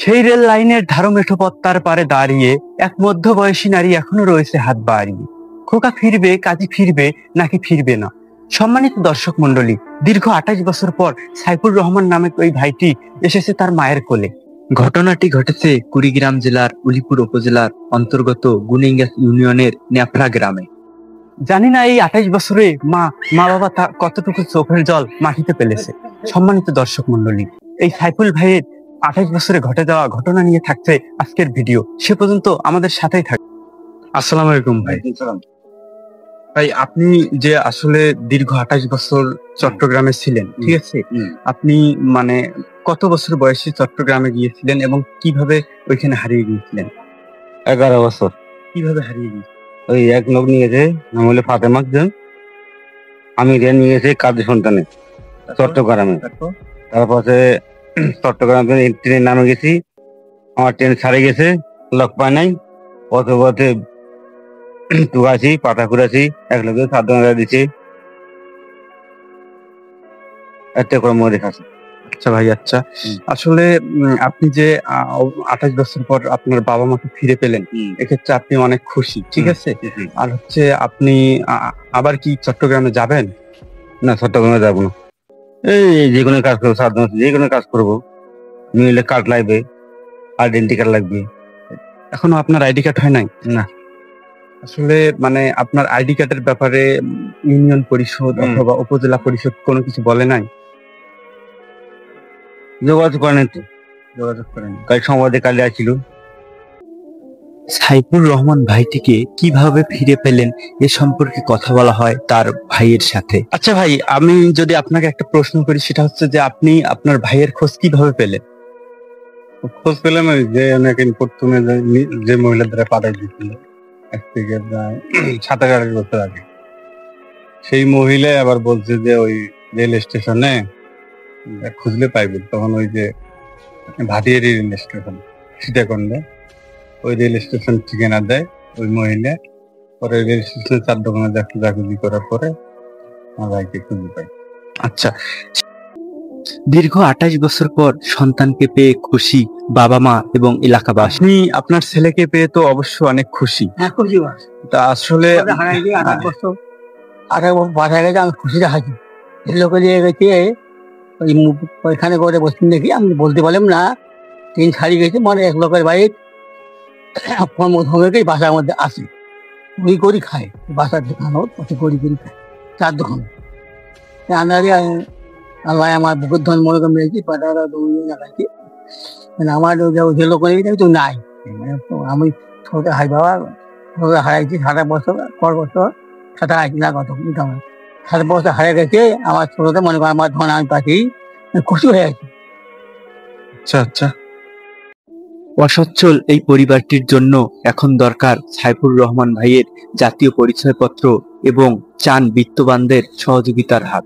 সেই রেল লাইনের ধারমেঠো পত্তার পারে দাঁড়িয়ে এক মধ্যবয়সী নারী এখনো রয়েছে হাত বাড়িয়ে। খোকা ফিরবে, কাজী ফিরবে নাকি ফিরবে না? সম্মানিত দর্শক মন্ডলী, দীর্ঘ 28 বছর পর সাইফুর রহমান নামে ওই ভাইটি এসেছে তার মায়ের কোলে। ঘটনাটি ঘটেছে কুড়িগ্রাম জেলার উলিপুর উপজেলার অন্তর্গত গুনিঙ্গাস ইউনিয়নের ন্যাপড়া গ্রামে। জানি না এই 28 বছরে মা বাবা কতটুকু চোখের জল মাটিতে ফেলেছে। সম্মানিত দর্শক মন্ডলী, এই সাইফুল ভাইয়ের 28 বছরে ঘটে যাওয়া ঘটনা নিয়ে থাকছে আজকের ভিডিও। সে পর্যন্ত আমাদের সাথেই থাকবে। আসসালামু আলাইকুম ভাই। ভাই, আপনি যে আসলে দীর্ঘ 28 বছর চট্টগ্রামে ছিলেন, ঠিক আছে, আপনি মানে কত বছর বয়সে চট্টগ্রামে গিয়েছিলেন এবং কিভাবে ওইখানে হারিয়ে গিয়েছিলেন? 11 বছর। কিভাবে হারিয়ে গিয়েছিলেন? ওই এক লোক নিয়েছে, নাম হলো ফাতেমা জন। আমি রেন নিয়েছি কাজী সন্তানে চট্টগ্রামে। তারপরে চট্টগ্রামে ট্রেনের নামে গেছি, আমার ট্রেন ছাড়ে গেছে, লক পায় নাই। পথে পথে টুকাছি, পাতা কুড়াছি, এক লোকের 7 টাকা দিচ্ছি, একটা করে মরে খাচ্ছি। আচ্ছা ভাই, আচ্ছা, আসলে আপনি যে 28 বছর পর আপনার বাবা মাকে ফিরে পেলেন, এক্ষেত্রে আপনি অনেক খুশি, ঠিক আছে। আর হচ্ছে আপনি আবার কি চট্টগ্রামে যাবেন? না, চট্টগ্রামে যাবো না। এই যে কোনো কাজ করবো, যে কোনো কাজ করবো, মিলে কার্ড লাগবে, আইডেন্টি কার্ড লাগবে। এখনো আপনার আইডি কার্ড হয় নাই? না। আসলে মানে আপনার আইডি কার্ডের ব্যাপারে ইউনিয়ন পরিষদ অথবা উপজেলা পরিষদ কোনো কিছু বলে নাই? যোগাযোগ করেন, কাল সমাজে কালে আসছিল। সাইফুর রহমান ভাইটিকে কিভাবে ফিরে পেলেন এ সম্পর্কে কথা বলা হয় তার ভাইয়ের সাথে। আচ্ছা ভাই, আমি যদি আপনাকে একটা প্রশ্ন করি, সেটা হচ্ছে যে আপনি আপনার ভাইয়ের খোঁজ কিভাবে পেলেন? খোঁজ পেলাম যে অনেক প্রথমে যে মহিলা দ্বারা পাঠাই দিয়েছিল এক থেকে 27-28 বছর আগে, সেই মহিলা আবার বলছে যে ওই রেল স্টেশনে খুঁজলে পাইবে। তখন ওই যে ভাটিয়ারি রেল স্টেশন সীতাকুণ্ডে, ওই রেল স্টেশন ঠিকানা দেয় ওই মহিলা। পরে রেল স্টেশনে 4 দোকানে জাকুজি করার পরে আমার ভাইকে খুঁজে পাই। আচ্ছা, দীর্ঘ 28 বছর পর সন্তানকে পেয়ে খুশি বাবা মা এবং এলাকাবাসী। আপনি আপনার ছেলেকে পেয়ে তো অবশ্য অনেক খুশি। হ্যাঁ, খুশি। তা আসলে 28 বছর বাসায় গেছে, আমি খুশি দেখাচ্ছি। লোকে দিয়ে গেছে ওইখানে করে বসে দেখি, আমি বলতে পারলাম না। ট্রেন ছাড়িয়ে গেছে, মানে এক লোকের বাড়ি ধমেকেই বাসার মধ্যে আসে, ওই করি খায়। বাসার দোকান করি খায়, 4 দোকান। আল্লাহ আমার বুকের ধন মনে করে মেরেছি, পাটাটা দেখাচ্ছি। মানে আমার যে লোক তো নাই। আমি ছোটো হাই বাবা হারাইছি 7 বছর পর বছর, 7 না কত 7 বছর হারিয়ে গেছে আমার ছোটতে। মনে করেন আমার ধন আমি পাচ্ছি, খুশি হয়ে গেছি। আচ্ছা আচ্ছা, অসচ্ছল এই পরিবারটির জন্য এখন দরকার সাইফুর রহমান ভাইয়ের জাতীয় পরিচয়পত্র এবং চান বিত্তবানদের সহযোগিতার হাত।